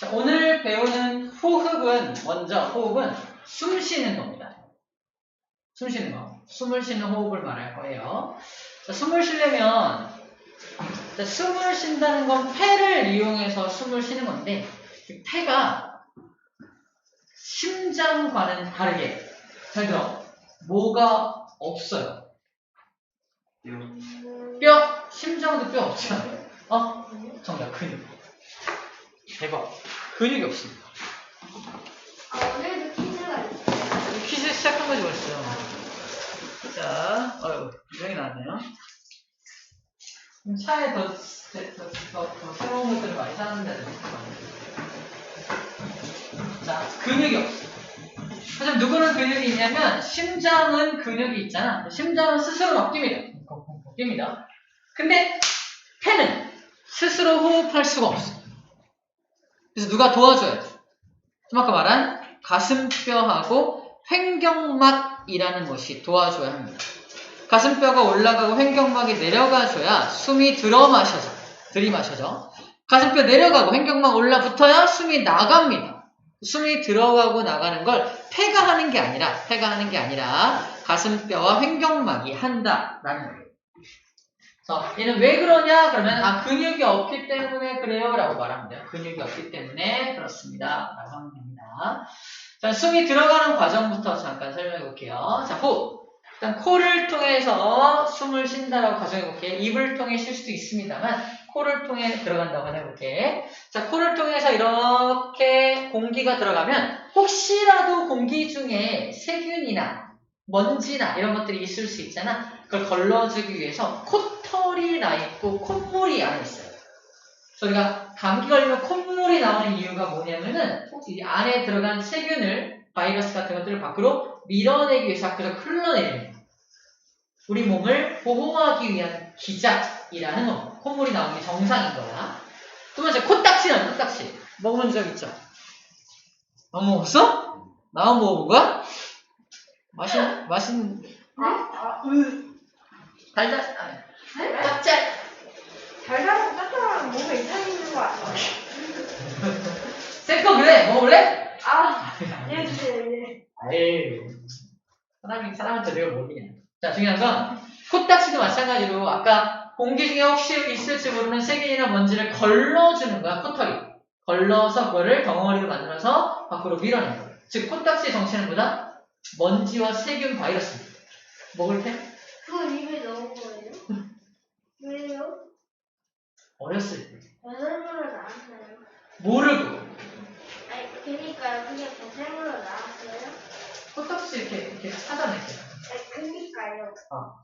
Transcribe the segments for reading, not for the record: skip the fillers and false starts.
자, 오늘 배우는 호흡은 숨 쉬는 겁니다. 숨 쉬는 거. 숨을 쉬는 호흡을 말할 거예요. 자, 숨을 쉬려면, 자, 숨을 쉰다는 건 폐를 이용해서 숨을 쉬는 건데, 이 폐가 심장과는 다르게, 잘 들어, 뭐가 없어요. 뼈, 심장도 뼈 없잖아요. 정답, 근육. 대박. 근육이 없습니다. 오늘도 퀴즈가 있어요. 퀴즈 시작한 거지 벌써. 자, 유형이 나왔네요. 차에 더 새로운 것들을 많이 사는데. 자, 근육이 없어. 하지만 누구는 근육이 있냐면, 심장은 근육이 있잖아. 심장은 스스로 바뀝니다. 근데, 폐는 스스로 호흡할 수가 없어. 그래서 누가 도와줘야 돼. 좀 아까 말한 가슴뼈하고 횡격막이라는 것이 도와줘야 합니다. 가슴뼈가 올라가고 횡격막이 내려가줘야 숨이 들이마셔져. 가슴뼈 내려가고 횡격막 올라붙어야 숨이 나갑니다. 숨이 들어가고 나가는 걸 폐가 하는 게 아니라 가슴뼈와 횡격막이 한다라는 거예요. 그래서 얘는 왜 그러냐? 그러면 근육이 없기 때문에 그래요 라고 말하면 돼요. 근육이 없기 때문에 그렇습니다 라고 하면 됩니다. 자, 숨이 들어가는 과정부터 잠깐 설명해 볼게요. 자, 호흡. 일단 코를 통해서 숨을 쉰다라고 가정해 볼게요. 입을 통해 쉴 수도 있습니다만 코를 통해 들어간다고 가정해 볼게요. 자, 코를 통해서 이렇게 공기가 들어가면 혹시라도 공기 중에 세균이나 먼지나 이런 것들이 있을 수 있잖아. 그걸 걸러주기 위해서 콧털이 나 있고 콧물이 안에 있어요. 저희가 감기 걸리면 콧물이 나오는 이유가 뭐냐면은 이 안에 들어간 세균을, 바이러스 같은 것들을 밖으로 밀어내기 위해서 밖으로 흘러내립니다. 우리 몸을 보호하기 위한 기작이라는 거. 콧물이 나오는 게 정상인 거야. 두 번째, 코딱지는 코딱지. 먹어본 적 있죠? 안 먹었어? 나만 먹어본 거야? 짭짤. 달달하고 짭짤한 몸에 이상이 있는 거 아니야? 셀거 그래? 먹어볼래? 얘주세요, 얘. 에이. 사람한테 내가 모르냐. 자, 중요한 건, 코딱지도 마찬가지로, 아까 공기 중에 혹시 있을지 모르는 세균이나 먼지를 걸러주는 거야, 코털이. 걸러서 그거를 덩어리로 만들어서 밖으로 밀어내는 거야. 즉, 코딱지의 정체는 뭐다? 먼지와 세균 바이러스입니다. 먹을 때? 그걸 입에 넣은 거예요? 왜요? 어렸을 때. 배설물로 나왔어요. 모르고. 그니까요. 그게 배설물로 나왔어요? 코딱지 이렇게 찾아내세요. 그니까요.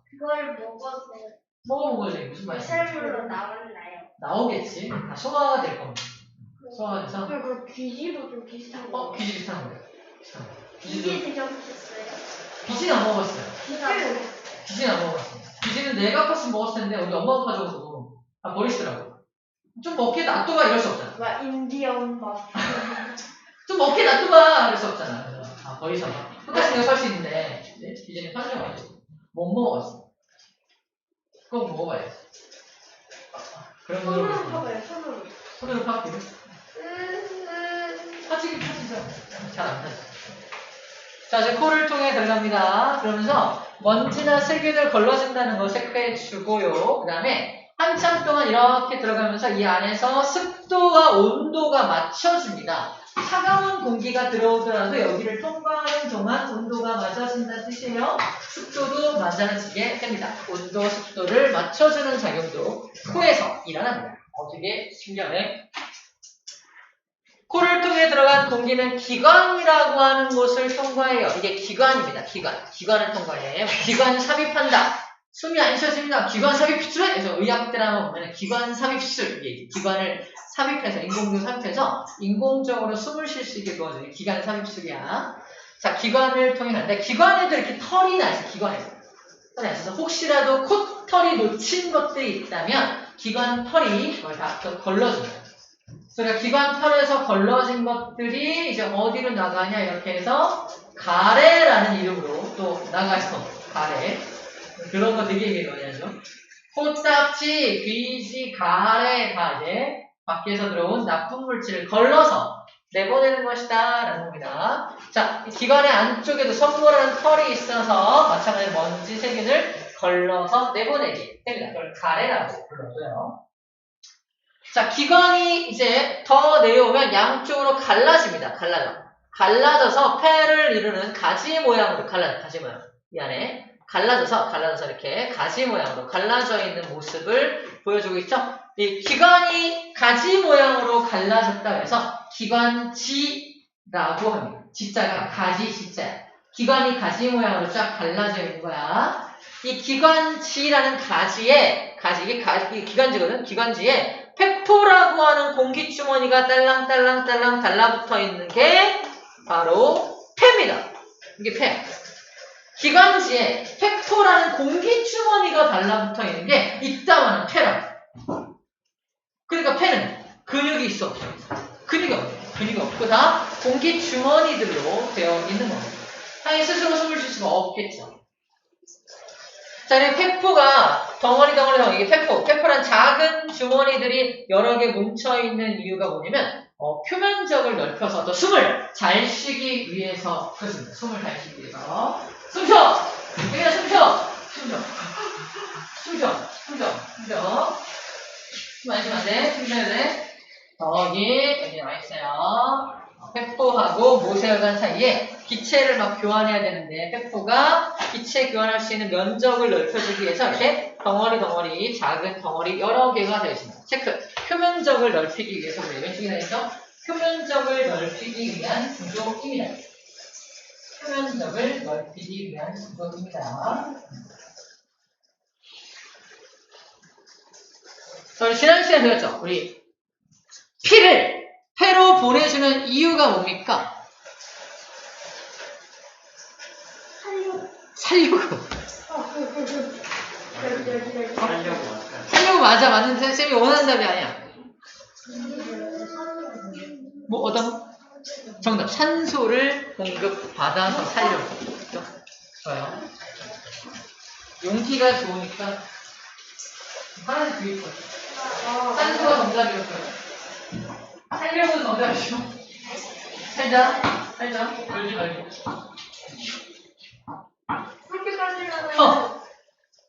그걸 먹었어요. 먹어본 거지. 무슨 말이야? 배설물로 나왔나요? 나오겠지. 다 소화가 될 겁니다. 소화가 돼서. 그 귀지도 좀 비슷한 거. 귀지 비슷한 거예요. 귀지 드셔보셨어요? 귀지는 안 먹었어요. 귀지는 안 먹었어요. 귀지는 내가 컸으면 먹었을 텐데 우리 엄마가 가져가서 다 버리시더라고. 좀 먹게 놔둬봐 이럴 수 없잖아. 막 인디언 막. 좀 먹게 놔둬봐 이럴 수 없잖아. 그래서 버리셔. 똑같이 내가 살 수 있는데 귀지는 편의점 가지고 못 먹어봤어. 꼭 먹어봐야지. 그런 거를 손으로 파봐요. 손으로 파기를. 파지긴 파지죠. 잘 안 파지. 자, 이제 코를 통해 들어갑니다. 그러면서 먼지나 세균을 걸러준다는 거 체크해주고요. 그 다음에 한참 동안 이렇게 들어가면서 이 안에서 습도와 온도가 맞춰집니다. 차가운 공기가 들어오더라도 여기를 통과하는 동안 온도가 맞춰진다는 뜻이에요. 습도도 맞아지게 됩니다. 온도, 습도를 맞춰주는 작용도 코에서 일어납니다. 되게 신기하네. 코를 통해 들어간 공기는 기관이라고 하는 곳을 통과해요. 이게 기관입니다. 기관을 통과해요. 기관 삽입한다. 숨이 안 쉬어집니다. 기관 삽입술. 그래서 의학 드라마 보면 기관 삽입술. 이게 기관을 삽입해서 인공적으로 삽입해서 인공적으로 숨을 쉴 수 있게 도와주는 기관 삽입술이야. 자, 기관을 통해 가는데 기관에도 이렇게 털이 나 있어. 기관에서 털이 나 있어서 혹시라도 콧털이 놓친 것들이 있다면 기관 털이 그걸 다 걸러줍니다. 그러니까 기관 털에서 걸러진 것들이 이제 어디로 나가냐 이렇게 해서 가래라는 이름으로 또 나가서 가래. 그런 거 되게 얘기 많이 하죠. 코딱지, 귀지, 가래 다 이제 밖에서 들어온 나쁜 물질을 걸러서 내보내는 것이다 라는 겁니다. 자, 이 기관의 안쪽에도 성모라는 털이 있어서 마찬가지로 먼지 세균을 걸러서 내보내기 됩니다. 그걸 가래라고 불러줘요. 자, 기관이 이제 더 내려오면 양쪽으로 갈라집니다. 갈라져서 폐를 이루는 가지 모양으로 가지 모양. 미안해. 갈라져서 이렇게 가지 모양으로 갈라져 있는 모습을 보여주고 있죠. 이 기관이 가지 모양으로 갈라졌다고 해서 기관지라고 합니다. 지자가 가지 지자야. 기관이 가지 모양으로 쫙 갈라져 있는 거야. 이 기관지라는 가지에 이 기관지거든. 기관지에 팩토라고 하는 공기주머니가 딸랑딸랑 달라붙어 있는 게 바로 폐입니다. 이게 폐. 기관지에 팩토라는 공기주머니가 달라붙어 있는 게 이따만한 폐라고. 그러니까 폐는 근육이 있어. 근육이 없고 다 공기주머니들로 되어 있는 겁니다. 당연히 스스로 숨을 쉴 수가 없겠죠. 자, 그리고 폐포가 덩어리 이게 폐포란 작은 주머니들이 여러 개 뭉쳐있는 이유가 뭐냐면 표면적을 넓혀서 또 숨을 잘 쉬기 위해서 그렇습니다. 숨을 잘 쉬기 위해서 숨 쉬어! 여기다 숨 쉬어! 숨 많이 쉬면 안 돼. 숨 쉬어야 돼. 여기 나와 있어요. 폐포하고 모세혈관 사이에 기체를 막 교환해야 되는데 폐포가 기체 교환할 수 있는 면적을 넓혀주기 위해서 이렇게 덩어리 작은 덩어리 여러 개가 되어 있습니다. 체크. 표면적을 넓히기 위해서 이런 식이 되죠. 표면적을 넓히기 위한 구조입니다. 표면적을 넓히기 위한 구조입니다. 우리 지난 시간에 배웠죠? 우리 피를 폐로 보내주는 이유가 뭡니까? 살려고. 살려고 맞는데 쌤이 원하는 답이 아니야. 뭐 어떤? 정답. 산소를 공급받아서 살려고. 좋아요. 용기가 좋으니까 하나씩 뒤에 있어. 산소가 정답이었어요. 살려고 정답이죠. 살자. 걸지 말고. 그렇게 따지면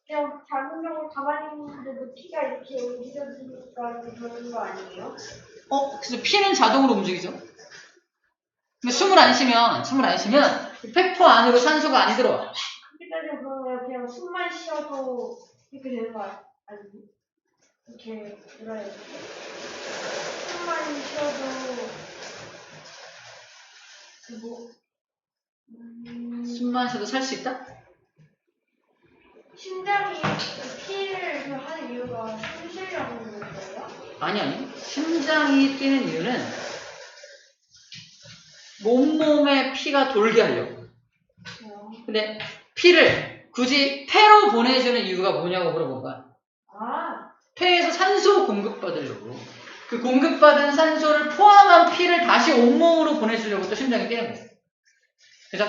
그냥 작은 병을 가만히 있는데도 피가 이렇게 움직여지니까 그러는 거 아니에요? 그래서 피는 자동으로 움직이죠. 근데 숨을 안 쉬면 폐포 안으로 산소가 안 들어와. 그렇게 따지면 그러면 그냥 숨만 쉬어도 이렇게 되는 거 아니에요? 이렇게 뭐라 해야 되지? 숨만 쉬어도 숨만 쉬어도 살 수 있다? 심장이 피를 하는 이유가 숨 쉬려고 하는 거예요? 아니. 심장이 뛰는 이유는 몸에 피가 돌게 하려고. 근데 피를 굳이 폐로 보내주는 이유가 뭐냐고 물어본 거야. 폐에서 산소 공급받으려고. 그 공급받은 산소를 포함한 피를 다시 온몸으로 보내주려고 또 심장이 뛰는 거예요. 그죠?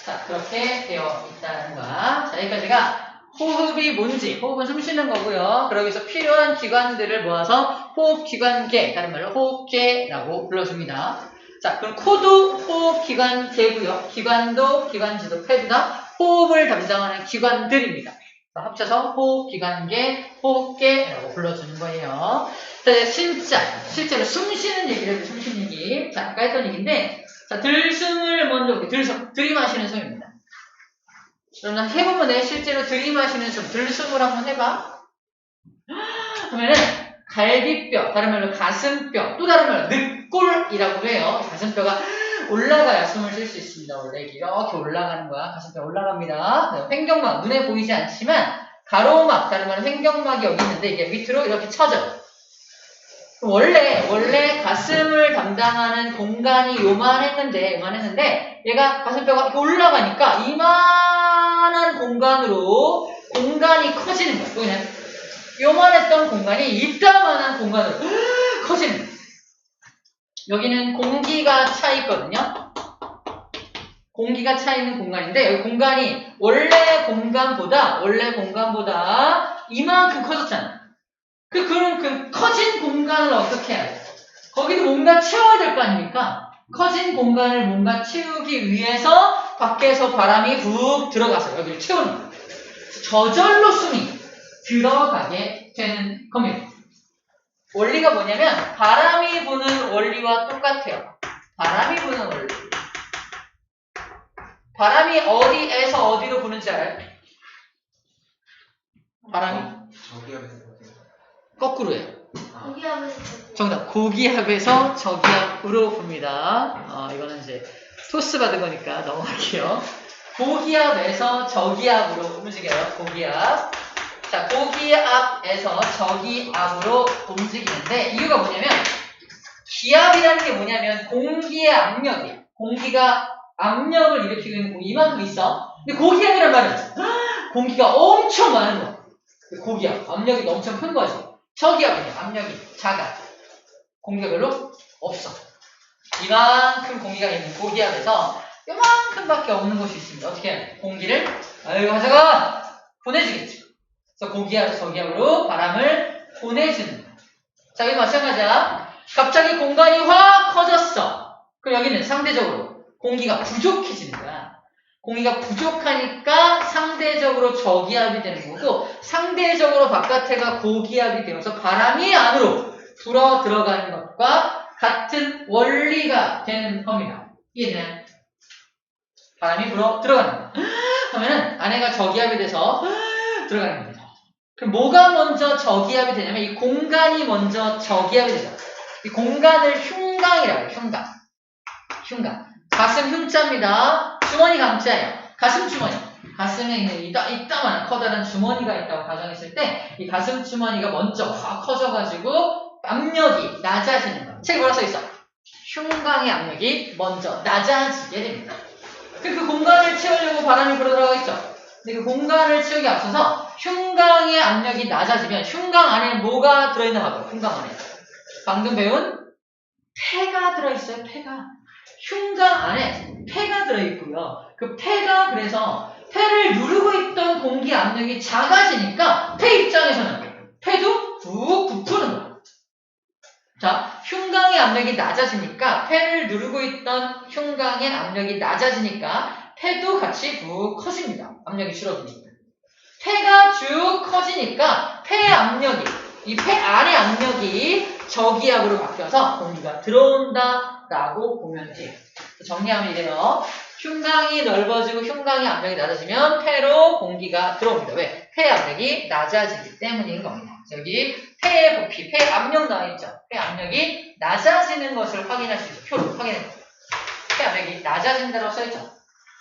자, 그렇게 되어 있다는 거야. 자, 여기까지가 호흡이 뭔지, 호흡은 숨 쉬는 거고요. 그러기 위해서 필요한 기관들을 모아서 호흡기관계, 다른 말로 호흡계라고 불러줍니다. 자, 그럼 코도 호흡기관계고요. 기관도, 기관지도, 폐도 다 호흡을 담당하는 기관들입니다. 합쳐서 호흡기관계, 호흡계라고 불러주는 거예요. 자, 이제 실제로 숨 쉬는 얘기를 해요. 숨 쉬는 얘기. 자, 아까 했던 얘기인데, 자, 들숨을 먼저, 들이마시는 숨입니다. 그러면 해보면 돼. 실제로 들이마시는 숨, 들숨을 한번 해봐. 그러면은, 갈비뼈, 다른 말로 가슴뼈, 또 다른 말로 늑골이라고 해요. 가슴뼈가 올라가야 숨을 쉴 수 있습니다. 원래 이렇게 올라가는 거야. 가슴뼈 올라갑니다. 횡격막, 눈에 보이지 않지만, 가로막, 다른 말로 횡격막이 여기 있는데, 이게 밑으로 이렇게 쳐져요. 원래 가슴을 담당하는 공간이 요만했는데 얘가 가슴뼈가 이렇게 올라가니까 이만한 공간으로 공간이 커지는 거야. 여기는 요만했던 공간이 이따만한 공간으로 커지는 거야. 여기는 공기가 차 있거든요. 공기가 차 있는 공간인데 여기 공간이 원래 공간보다 이만큼 커졌잖아. 그런 그 커진 공간을 어떻게 해야 돼? 거기도 뭔가 채워야 될 거 아닙니까? 커진 공간을 뭔가 채우기 위해서 밖에서 바람이 훅 들어가서 여기를 채우는 거예요. 저절로 숨이 들어가게 되는 겁니다. 원리가 뭐냐면 바람이 부는 원리와 똑같아요. 바람이 부는 원리. 바람이 어디에서 어디로 부는지 알아요? 바람이 거꾸로예요. 고기압에서 정답. 고기압에서 저기압으로 붑니다. 이거는 이제 토스 받은 거니까 넘어갈게요. 고기압에서 저기압으로 움직여요. 고기압. 자, 고기압에서 저기압으로 움직이는데 이유가 뭐냐면 기압이라는 게 뭐냐면 공기의 압력이에요. 공기가 압력을 일으키고 있는 공기 이만큼 있어. 근데 고기압이란 말은 공기가 엄청 많은 거야. 고기압. 압력이 엄청 큰 거지. 저기압은요. 압력이 작아. 공기가 별로 없어. 이만큼 공기가 있는 고기압에서 요만큼밖에 없는 곳이 있습니다. 어떻게 해요? 공기를 아이고 하자가 보내주겠죠. 그래서 고기압에서 저기압으로 바람을 보내주는 거예요. 자, 여기 마찬가지야. 갑자기 공간이 확 커졌어. 그럼 여기는 상대적으로 공기가 부족해지는 거야. 공기가 부족하니까 상대적으로 저기압이 되는 거고 상대적으로 바깥에가 고기압이 되면서 바람이 안으로 불어 들어가는 것과 같은 원리가 되는 겁니다. 이해되나요? 바람이 불어 들어가는 거. 그러면은 안에가 저기압이 돼서 들어가는 겁니다. 그럼 뭐가 먼저 저기압이 되냐면 이 공간이 먼저 저기압이 되죠. 이 공간을 흉강이라고 해요. 흉강. 가슴 흉자입니다. 주머니 강자예요. 가슴 주머니. 가슴에 있는 이따만한 커다란 주머니가 있다고 가정했을 때 이 가슴 주머니가 먼저 확 커져가지고 압력이 낮아지는 거예요. 책에 뭐라 써있어? 흉강의 압력이 먼저 낮아지게 됩니다. 그 공간을 채우려고 바람이 불어 들어가겠죠. 근데 그 공간을 채우기 앞서서 흉강의 압력이 낮아지면 흉강 안에 뭐가 들어있나 봐요. 흉강 안에. 방금 배운 폐가 들어있어요. 폐가. 흉강 안에 폐가 들어있고요. 그 폐가 그래서 폐를 누르고 있던 공기 압력이 작아지니까 폐 입장에서는 폐도 푹 부푸는 거예요. 자, 흉강의 압력이 낮아지니까 폐를 누르고 있던 흉강의 압력이 낮아지니까 폐도 같이 푹 커집니다. 압력이 줄어드니까. 폐가 쭉 커지니까 폐 압력이 이 폐 안의 압력이 저기압으로 바뀌어서 공기가 들어온다라고 보면 돼요. 정리하면 이래요. 흉강이 넓어지고 흉강의 압력이 낮아지면 폐로 공기가 들어옵니다. 왜? 폐 압력이 낮아지기 때문인 겁니다. 여기 폐의 부피, 폐 압력 나와있죠. 폐 압력이 낮아지는 것을 확인할 수 있어요. 표로 확인해요. 폐 압력이 낮아진다고 써있죠.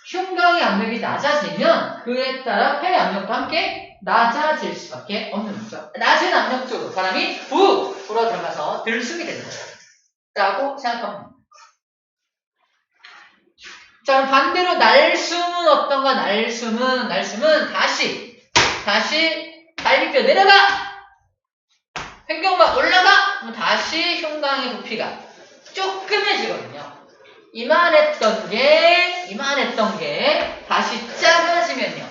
흉강의 압력이 낮아지면 그에 따라 폐 압력도 함께 낮아질 수밖에 없는 거죠. 낮은 압력 쪽으로 바람이 훅 불어 들어가서 들숨이 되는 거죠. 라고 생각합니다. 자, 그럼 반대로 날숨은 어떤가? 날숨은 다시 갈비뼈 내려가! 횡격막 올라가! 그럼 다시 흉강의 부피가 조금해지거든요. 이만했던 게 다시 작아지면요.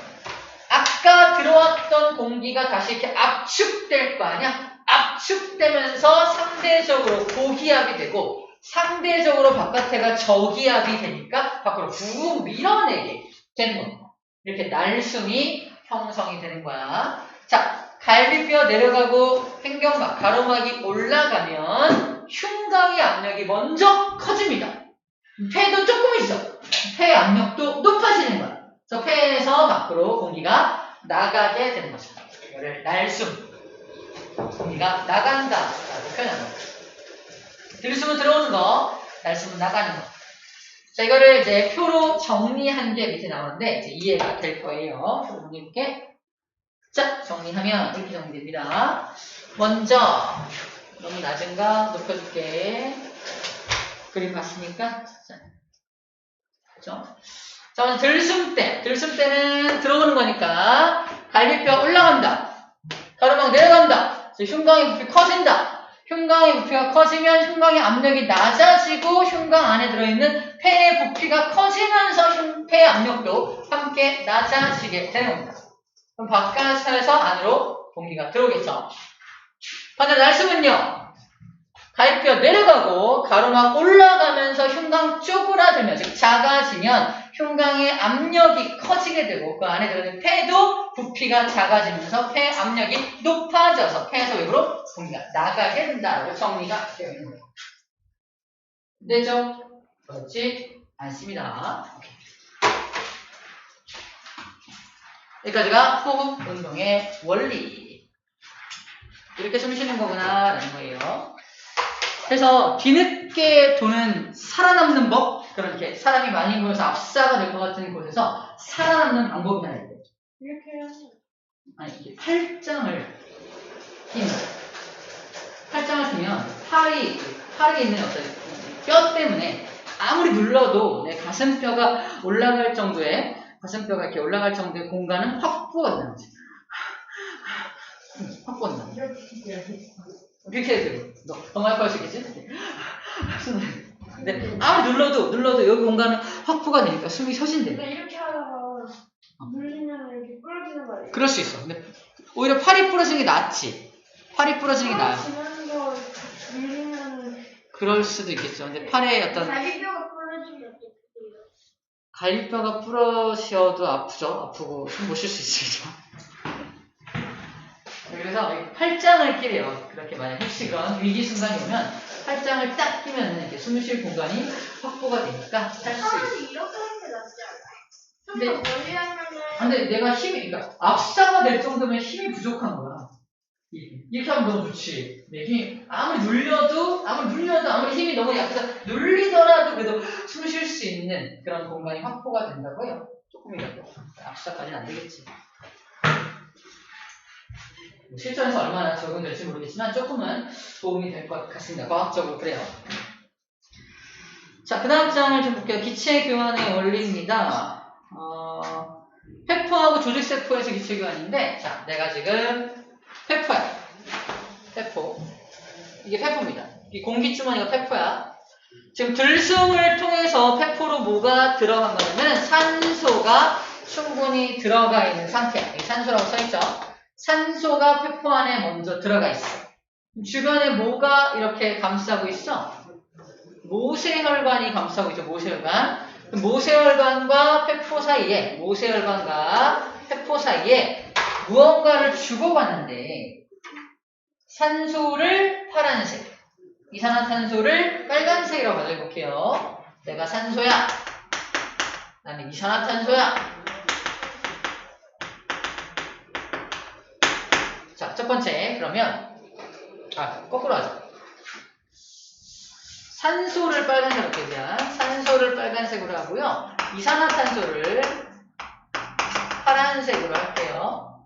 아까 들어왔던 공기가 다시 이렇게 압축될 거 아니야? 압축되면서 상대적으로 고기압이 되고 상대적으로 바깥에가 저기압이 되니까 밖으로 쭉 밀어내게 되는 겁니다. 이렇게 날숨이 형성이 되는 거야. 자, 갈비뼈 내려가고 횡격막, 가로막이 올라가면 흉강의 압력이 먼저 커집니다. 폐도 조금이죠. 폐 압력도 높아지는 거야. 그래서 폐에서 밖으로 공기가 나가게 되는 거죠. 이거를 날숨. 공기가 나간다라고 표현하는 거죠. 들숨은 들어오는 거, 날숨은 나가는 거. 자, 이거를 이제 표로 정리한 게 밑에 나오는데 이제 이해가 될 거예요. 표로 정리해볼게. 자, 정리하면 이렇게 정리됩니다. 먼저 너무 낮은가 높여줄게. 그림 봤습니까? 그죠? 자, 먼저 들숨 때는 들어오는 거니까 갈비뼈 올라간다. 가로막 내려간다. 흉강의 부피 커진다. 흉강의 부피가 커지면 흉강의 압력이 낮아지고 흉강 안에 들어있는 폐의 부피가 커지면서 폐의 압력도 함께 낮아지게 되는 겁니다. 그럼 바깥에서 안으로 공기가 들어오겠죠. 반대로 날숨은요. 갈비뼈 내려가고 가로막 올라가면서 흉곽 쪼그라들면, 즉 작아지면 흉곽의 압력이 커지게 되고 그 안에 들어있는 폐도 부피가 작아지면서 폐 압력이 높아져서 폐에서 외부로 공기가 나가게 된다고 정리가 되어 있는 거예요. 되죠? 그렇지 않습니다. 오케이. 여기까지가 호흡 운동의 원리. 이렇게 숨 쉬는 거구나 라는 거예요. 그래서 뒤늦게 도는 살아남는 법, 그렇게 사람이 많이 모여서 압사가 될 것 같은 곳에서 살아남는 방법이 하나 있대요. 이렇게 해야지. 아니, 이게 팔짱을 끼면, 팔짱을 끼면 팔에 있는 어떤 뼈 때문에 아무리 눌러도 내 가슴뼈가 올라갈 정도의, 가슴뼈가 이렇게 올라갈 정도의 공간은 확보가 된다는 거지. 확보가 된다는 거지. 이렇게 해야 되고, 너 마이크 할 수 있겠지? 근데 아무리 눌러도 여기 공간은 확보가 되니까 숨이 쉬어진대. 근데 이렇게 하다가 눌리면 이렇게 부러지는 거 아니에요? 그럴 수 있어. 근데 오히려 팔이 부러지는 게 낫지. 팔이 부러지는 게 나아요. 지나면서 눌리면 그럴 수도 있겠죠. 근데 팔에 어떤 갈비뼈가 부러지면 어떡해요? 갈비뼈가 부러져도 아프죠. 아프고 숨 못 쉴 수 있죠. 그래서 팔짱을 끼래요. 그렇게 만약 혹시 그런 위기 순간이 오면 팔짱을 딱 끼면 이렇게 숨 쉴 공간이 확보가 되니까 할 수 있어요. 차라리 이렇게 하는 게 낫지 않아요? 좀 더 멀리 하면은 근데 내가 그러니까 압사가 될 정도면 힘이 부족한 거야. 이렇게 하면 너무 좋지. 내 힘이 아무리 눌려도 아무리 힘이 너무 약해서 눌리더라도 그래도 숨 쉴 수 있는 그런 공간이 확보가 된다고요. 조금이라도. 압사까지는 안 되겠지. 실전에서 얼마나 적용될지 모르겠지만 조금은 도움이 될 것 같습니다. 과학적으로 그래요. 자, 그 다음 장을 좀 볼게요. 기체 교환의 원리입니다. 페포하고 조직세포에서 기체 교환인데, 자, 내가 지금 페포야. 페포. 이게 페포입니다. 이 공기주머니가 페포야. 지금 들숨을 통해서 페포로 뭐가 들어간 거냐면 산소가 충분히 들어가 있는 상태야. 여기 산소라고 써있죠. 산소가 페포 안에 먼저 들어가 있어. 주변에 뭐가 이렇게 감싸고 있어? 모세혈관이 감싸고 있죠. 모세혈관. 모세혈관과 페포 사이에 무언가를 주고받는데 산소를 파란색, 이산화탄소를 빨간색이라고 가져볼게요. 내가 산소야. 나는 이산화탄소야. 자, 첫 번째 그러면 거꾸로 하자. 산소를 빨간색으로 할게요. 산소를 빨간색으로 하고요. 이산화탄소를 파란색으로 할게요.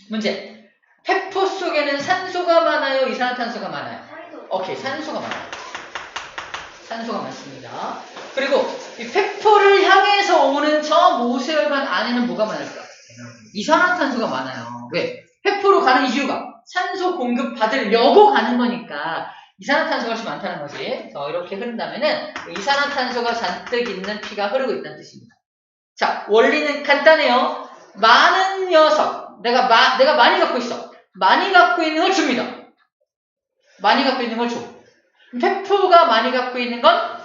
문제. 페포 속에는 산소가 많아요? 이산화탄소가 많아요? 오케이, 산소가 많아요. 산소가 많습니다. 그리고 이 페포를 향해서 오는 저 모세혈관 안에는 뭐가 많을까? 이산화탄소가 많아요. 왜? 페포로 가는 이유가 산소 공급 받으려고 가는 거니까 이산화탄소가 훨씬 많다는 거지. 이렇게 흐른다면은 이산화탄소가 잔뜩 있는 피가 흐르고 있다는 뜻입니다. 자, 원리는 간단해요. 많은 녀석, 내가 많이 갖고 있어. 많이 갖고 있는 걸 줍니다. 많이 갖고 있는 걸 줘. 페포가 많이 갖고 있는 건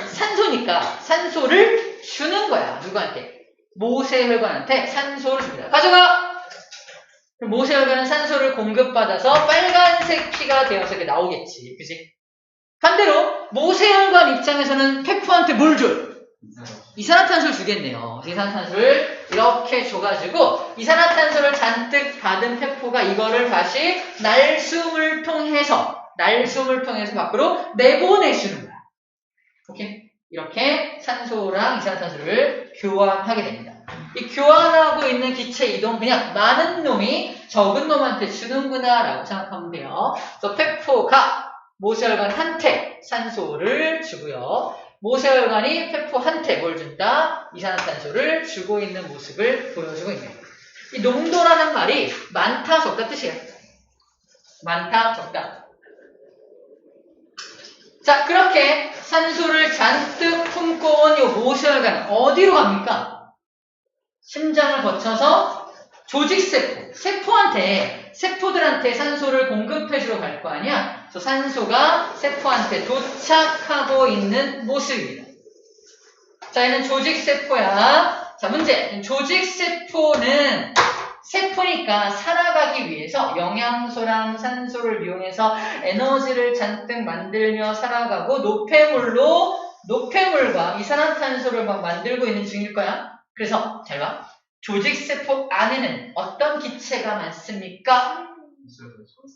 산소니까 산소를 주는 거야. 누구한테? 모세혈관한테 산소를 줍니다. 가져가! 그럼 모세혈관은 산소를 공급받아서 빨간색 피가 되어서 이렇게 나오겠지. 그치? 반대로 모세혈관 입장에서는 페포한테 뭘 줘요? 이산화탄소를 주겠네요. 이산화탄소를 이렇게 줘가지고 이산화탄소를 잔뜩 받은 페포가 이거를 다시 날숨을 통해서 밖으로 내보내주는 거야. 오케이? 이렇게 산소랑 이산화탄소를 교환하게 됩니다. 이 교환하고 있는 기체 이동 그냥 많은 놈이 적은 놈한테 주는구나 라고 생각하면 돼요. 그래서 페포가 모세혈관한테 산소를 주고요. 모세혈관이 페포한테 뭘 준다? 이산화탄소를 주고 있는 모습을 보여주고 있네요. 이 농도라는 말이 많다 적다 뜻이에요. 많다 적다. 자, 그렇게 산소를 잔뜩 품고 온 이 모세혈관은 어디로 갑니까? 심장을 거쳐서 조직세포, 세포한테 세포들한테 산소를 공급해주러 갈 거 아니야? 그래서 산소가 세포한테 도착하고 있는 모습입니다. 자, 얘는 조직세포야. 자, 문제. 조직세포는 세포니까 살아가기 위해서 영양소랑 산소를 이용해서 에너지를 잔뜩 만들며 살아가고 노폐물과 이산화탄소를 막 만들고 있는 중일 거야. 그래서 잘 봐. 조직세포 안에는 어떤 기체가 많습니까?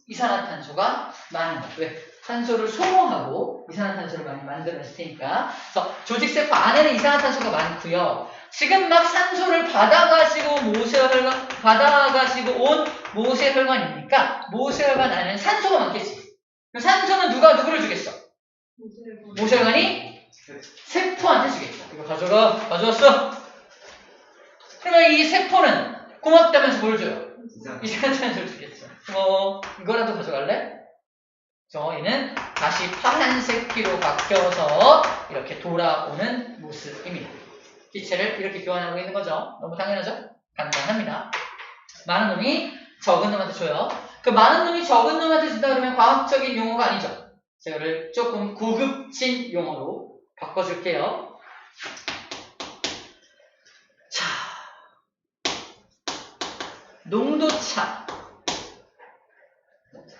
이산화탄소가 많은 거야. 왜? 산소를 소모하고 이산화탄소를 많이 만들어낼 테니까. 그래서 조직세포 안에는 이산화탄소가 많고요. 지금 막 산소를 받아가지고 온 모세혈관이니까 모세혈관 안에는 산소가 많겠지. 그럼 산소는 누가 누구를 주겠어? 모세혈관이 세포한테 주겠죠. 이거 가져왔어. 그러면 이 세포는 고맙다면서 뭘 줘요? 이산화탄소를 주겠죠. 이거라도 가져갈래? 얘는 다시 파란색 피로 바뀌어서 이렇게 돌아오는 모습입니다. 기체를 이렇게 교환하고 있는 거죠. 너무 당연하죠? 간단합니다. 많은 놈이 적은 놈한테 줘요. 그 많은 놈이 적은 놈한테 준다 그러면 과학적인 용어가 아니죠. 제가 이거를 조금 고급진 용어로 바꿔줄게요. 자,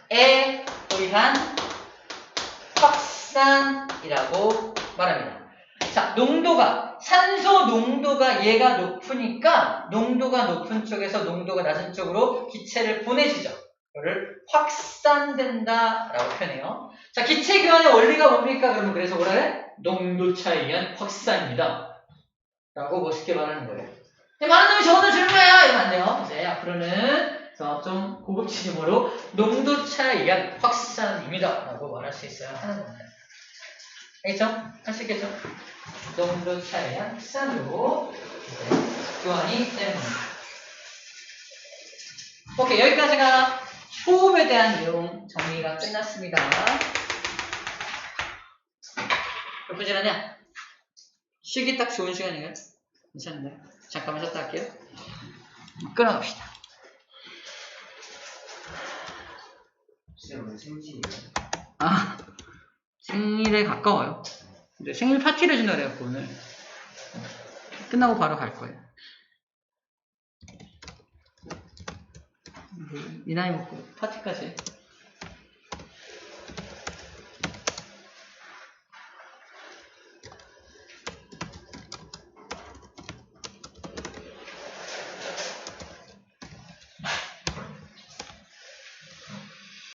농도차에 의한 확산이라고 말합니다. 자, 산소 농도가 얘가 높으니까 농도가 높은 쪽에서 농도가 낮은 쪽으로 기체를 보내주죠. 이거를 확산된다라고 표현해요. 자, 기체 교환의 원리가 뭡니까? 그러면 그래서 뭐라 해? 농도차에 의한 확산입니다. 라고 멋있게 말하는 거예요. 많은 놈이 저거는 줄거야 이러면 안 돼요. 이제 앞으로는 좀 고급진 용어로 농도차에 의한 확산입니다. 라고 말할 수 있어야 하는 겁니다. 알겠죠? 할 수 있겠죠? 농도차에 의한 확산으로 교환이 되는 겁니다. 오케이, 여기까지가 호흡에 대한 내용 정리가 끝났습니다. 몇 분 지났냐? 쉬기 딱 좋은 시간이에요. 괜찮은데? 잠깐만 쉬었다 할게요. 끊어갑시다. 오늘 생신이에요? 생일에 가까워요. 근데 생일 파티를 준다 그래갖고 오늘 끝나고 바로 갈 거예요. 이 나이 먹고 파티까지